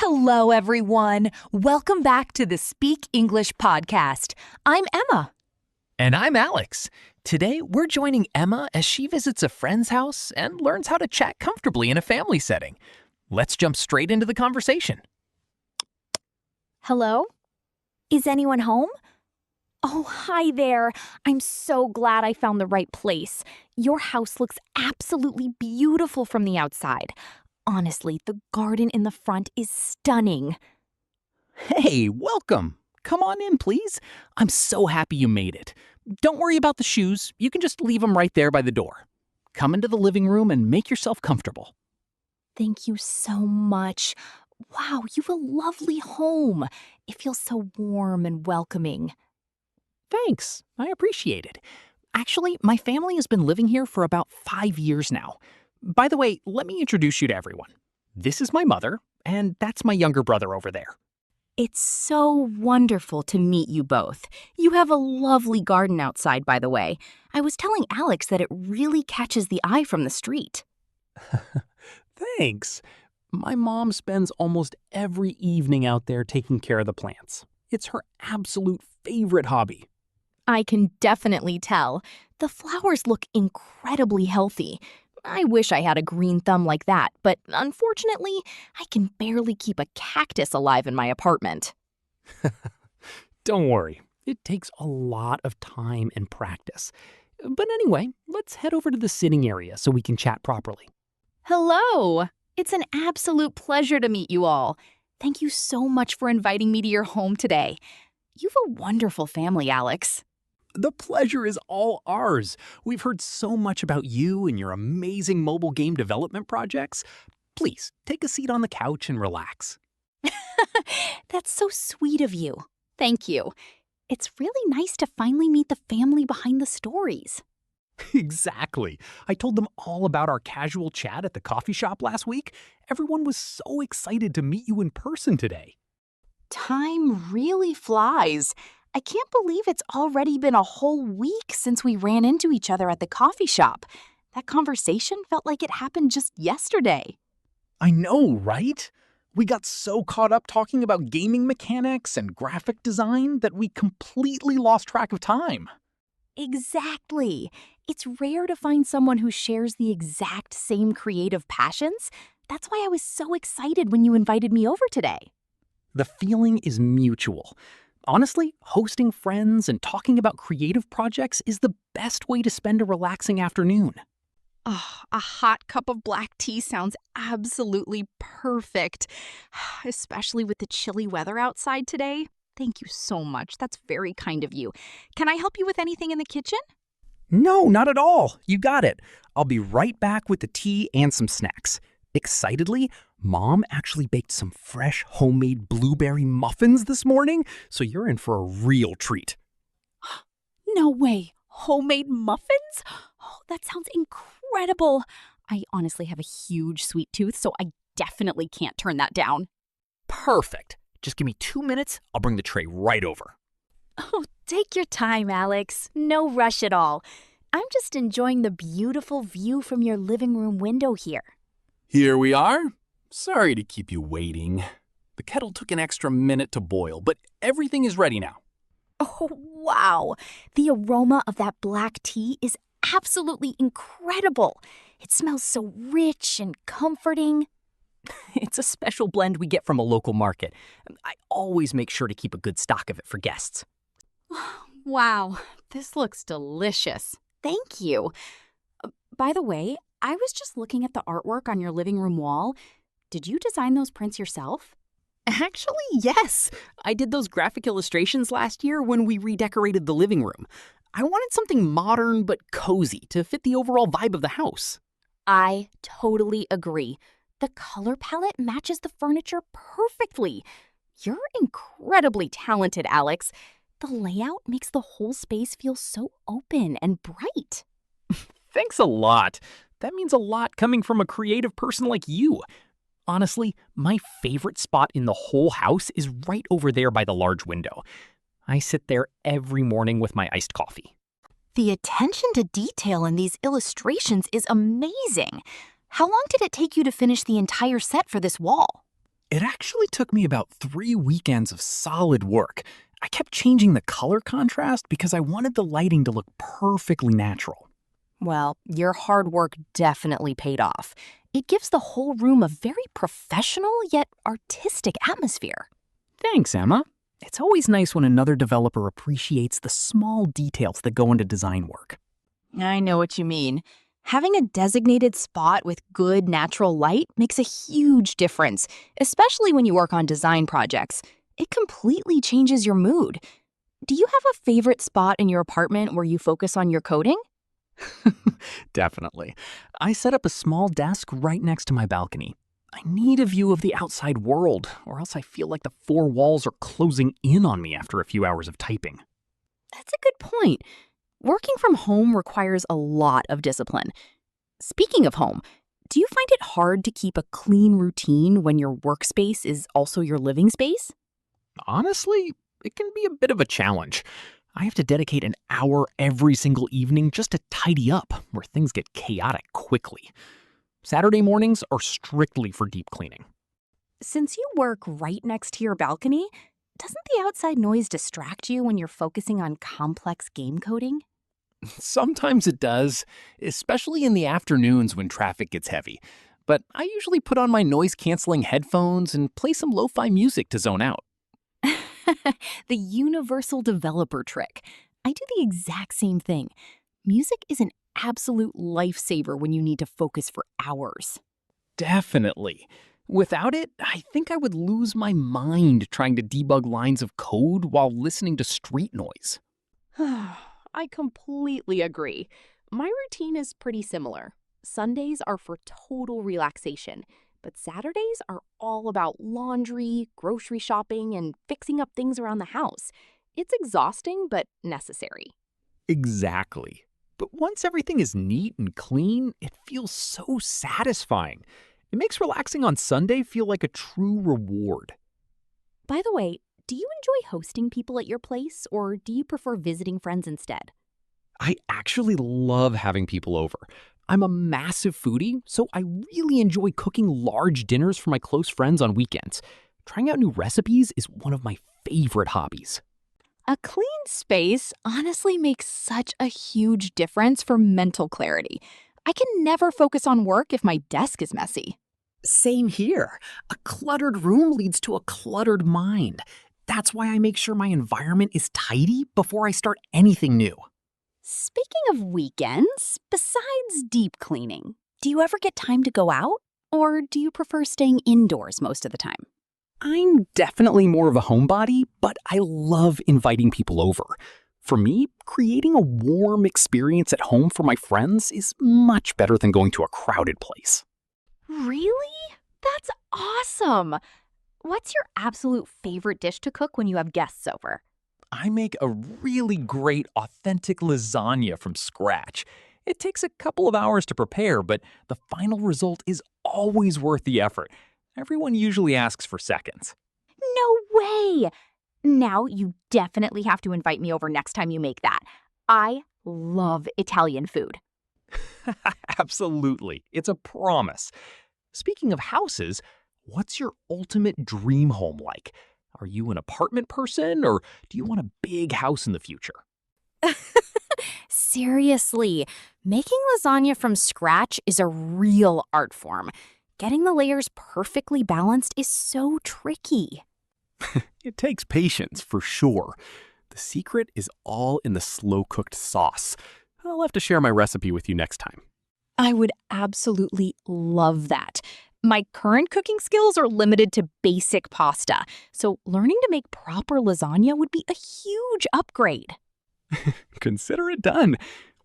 Hello, everyone. Welcome back to the Speak English podcast. I'm Emma. And I'm Alex. Today, we're joining Emma as she visits a friend's house and learns how to chat comfortably in a family setting. Let's jump straight into the conversation. Hello? Is anyone home? Oh, hi there. I'm so glad I found the right place. Your house looks absolutely beautiful from the outside. Honestly, the garden in the front is stunning. Hey, welcome. Come on in, please. I'm so happy you made it. Don't worry about the shoes. You can just leave them right there by the door. Come into the living room and make yourself comfortable. Thank you so much. Wow, you have a lovely home. It feels so warm and welcoming. Thanks. I appreciate it. Actually, my family has been living here for about 5 years now. By the way, let me introduce you to everyone. This is my mother, and that's my younger brother over there. It's so wonderful to meet you both. You have a lovely garden outside, by the way. I was telling Alex that it really catches the eye from the street. Thanks. My mom spends almost every evening out there taking care of the plants. It's her absolute favorite hobby. I can definitely tell. The flowers look incredibly healthy. I wish I had a green thumb like that, but unfortunately, I can barely keep a cactus alive in my apartment. Don't worry, it takes a lot of time and practice. But anyway, let's head over to the sitting area so we can chat properly. Hello! It's an absolute pleasure to meet you all. Thank you so much for inviting me to your home today. You've a wonderful family, Alex. The pleasure is all ours. We've heard so much about you and your amazing mobile game development projects. Please, take a seat on the couch and relax. That's so sweet of you. Thank you. It's really nice to finally meet the family behind the stories. Exactly. I told them all about our casual chat at the coffee shop last week. Everyone was so excited to meet you in person today. Time really flies. I can't believe it's already been a whole week since we ran into each other at the coffee shop. That conversation felt like it happened just yesterday. I know, right? We got so caught up talking about gaming mechanics and graphic design that we completely lost track of time. Exactly. It's rare to find someone who shares the exact same creative passions. That's why I was so excited when you invited me over today. The feeling is mutual. Honestly, hosting friends and talking about creative projects is the best way to spend a relaxing afternoon. Oh, a hot cup of black tea sounds absolutely perfect, especially with the chilly weather outside today. Thank you so much. That's very kind of you. Can I help you with anything in the kitchen? No, not at all. You got it. I'll be right back with the tea and some snacks. Excitedly, Mom actually baked some fresh homemade blueberry muffins this morning, so you're in for a real treat. No way. Homemade muffins? Oh, that sounds incredible. I honestly have a huge sweet tooth, so I definitely can't turn that down. Perfect. Just give me 2 minutes. I'll bring the tray right over. Oh, take your time, Alex. No rush at all. I'm just enjoying the beautiful view from your living room window here. Here we are. Sorry to keep you waiting. The kettle took an extra minute to boil, but everything is ready now. Oh, wow. The aroma of that black tea is absolutely incredible. It smells so rich and comforting. It's a special blend we get from a local market. I always make sure to keep a good stock of it for guests. Wow, this looks delicious. Thank you. By the way, I was just looking at the artwork on your living room wall. Did you design those prints yourself? Actually, yes. I did those graphic illustrations last year when we redecorated the living room. I wanted something modern but cozy to fit the overall vibe of the house. I totally agree. The color palette matches the furniture perfectly. You're incredibly talented, Alex. The layout makes the whole space feel so open and bright. Thanks a lot. That means a lot coming from a creative person like you. Honestly, my favorite spot in the whole house is right over there by the large window. I sit there every morning with my iced coffee. The attention to detail in these illustrations is amazing. How long did it take you to finish the entire set for this wall? It actually took me about 3 weekends of solid work. I kept changing the color contrast because I wanted the lighting to look perfectly natural. Well, your hard work definitely paid off. It gives the whole room a very professional yet artistic atmosphere. Thanks, Emma. It's always nice when another developer appreciates the small details that go into design work. I know what you mean. Having a designated spot with good natural light makes a huge difference, especially when you work on design projects. It completely changes your mood. Do you have a favorite spot in your apartment where you focus on your coding? Definitely. I set up a small desk right next to my balcony. I need a view of the outside world, or else I feel like the four walls are closing in on me after a few hours of typing. That's a good point. Working from home requires a lot of discipline. Speaking of home, do you find it hard to keep a clean routine when your workspace is also your living space? Honestly, it can be a bit of a challenge. I have to dedicate an hour every single evening just to tidy up where things get chaotic quickly. Saturday mornings are strictly for deep cleaning. Since you work right next to your balcony, doesn't the outside noise distract you when you're focusing on complex game coding? Sometimes it does, especially in the afternoons when traffic gets heavy. But I usually put on my noise-canceling headphones and play some lo-fi music to zone out. The universal developer trick. I do the exact same thing. Music is an absolute lifesaver when you need to focus for hours. Definitely. Without it, I think I would lose my mind trying to debug lines of code while listening to street noise. I completely agree. My routine is pretty similar. Sundays are for total relaxation, but Saturdays are all about laundry, grocery shopping, and fixing up things around the house. It's exhausting, but necessary. Exactly. But once everything is neat and clean, it feels so satisfying. It makes relaxing on Sunday feel like a true reward. By the way, do you enjoy hosting people at your place, or do you prefer visiting friends instead? I actually love having people over. I'm a massive foodie, so I really enjoy cooking large dinners for my close friends on weekends. Trying out new recipes is one of my favorite hobbies. A clean space honestly makes such a huge difference for mental clarity. I can never focus on work if my desk is messy. Same here. A cluttered room leads to a cluttered mind. That's why I make sure my environment is tidy before I start anything new. Speaking of weekends, besides deep cleaning, do you ever get time to go out? Or do you prefer staying indoors most of the time? I'm definitely more of a homebody, but I love inviting people over. For me, creating a warm experience at home for my friends is much better than going to a crowded place. Really? That's awesome! What's your absolute favorite dish to cook when you have guests over? I make a really great, authentic lasagna from scratch. It takes a couple of hours to prepare, but the final result is always worth the effort. Everyone usually asks for seconds. No way! Now you definitely have to invite me over next time you make that. I love Italian food. Absolutely. It's a promise. Speaking of houses, what's your ultimate dream home like? Are you an apartment person, or do you want a big house in the future? Seriously, making lasagna from scratch is a real art form. Getting the layers perfectly balanced is so tricky. It takes patience, for sure. The secret is all in the slow-cooked sauce. I'll have to share my recipe with you next time. I would absolutely love that. My current cooking skills are limited to basic pasta, so learning to make proper lasagna would be a huge upgrade. Consider it done.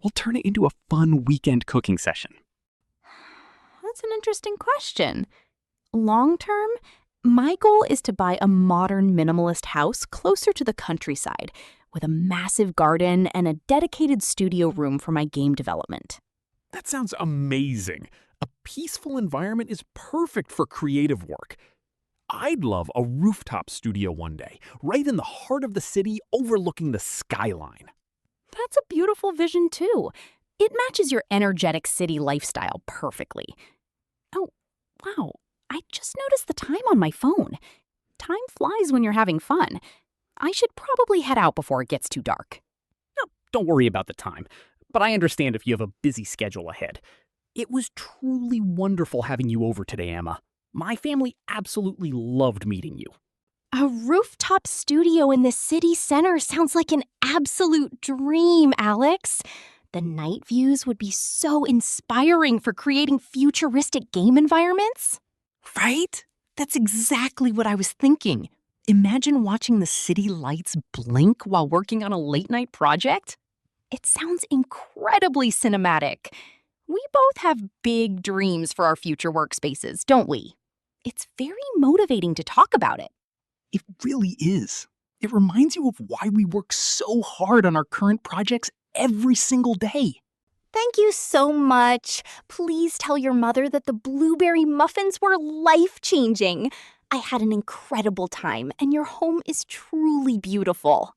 We'll turn it into a fun weekend cooking session. That's an interesting question. Long term, my goal is to buy a modern minimalist house closer to the countryside, with a massive garden and a dedicated studio room for my game development. That sounds amazing. A peaceful environment is perfect for creative work. I'd love a rooftop studio one day, right in the heart of the city overlooking the skyline. That's a beautiful vision, too. It matches your energetic city lifestyle perfectly. Oh, wow. I just just noticed the time on my phone. Time flies when you're having fun. I should probably head out before it gets too dark. No, don't worry about the time, but I understand if you have a busy schedule ahead. It was truly wonderful having you over today, Emma. My family absolutely loved meeting you. A rooftop studio in the city center sounds like an absolute dream, Alex. The night views would be so inspiring for creating futuristic game environments. Right? That's exactly what I was thinking. Imagine watching the city lights blink while working on a late-night project. It sounds incredibly cinematic. We both have big dreams for our future workspaces, don't we? It's very motivating to talk about it. It really is. It reminds you of why we work so hard on our current projects every single day. Thank you so much. Please tell your mother that the blueberry muffins were life-changing. I had an incredible time, and your home is truly beautiful.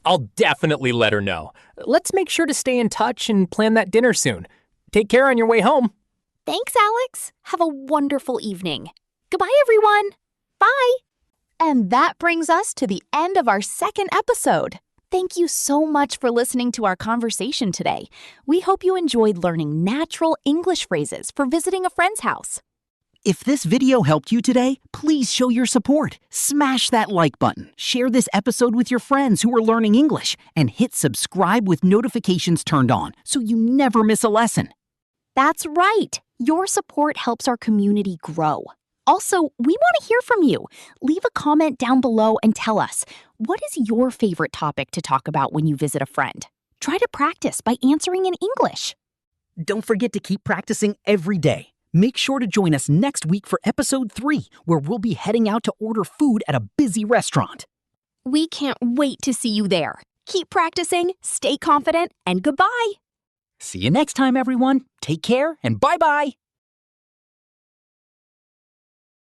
I'll definitely let her know. Let's make sure to stay in touch and plan that dinner soon. Take care on your way home. Thanks, Alex. Have a wonderful evening. Goodbye, everyone. Bye. And that brings us to the end of our second episode. Thank you so much for listening to our conversation today. We hope you enjoyed learning natural English phrases for visiting a friend's house. If this video helped you today, please show your support. Smash that like button, share this episode with your friends who are learning English, and hit subscribe with notifications turned on so you never miss a lesson. That's right. Your support helps our community grow. Also, we want to hear from you. Leave a comment down below and tell us, what is your favorite topic to talk about when you visit a friend? Try to practice by answering in English. Don't forget to keep practicing every day. Make sure to join us next week for episode 3, where we'll be heading out to order food at a busy restaurant. We can't wait to see you there. Keep practicing, stay confident, and goodbye. See you next time, everyone. Take care and bye-bye.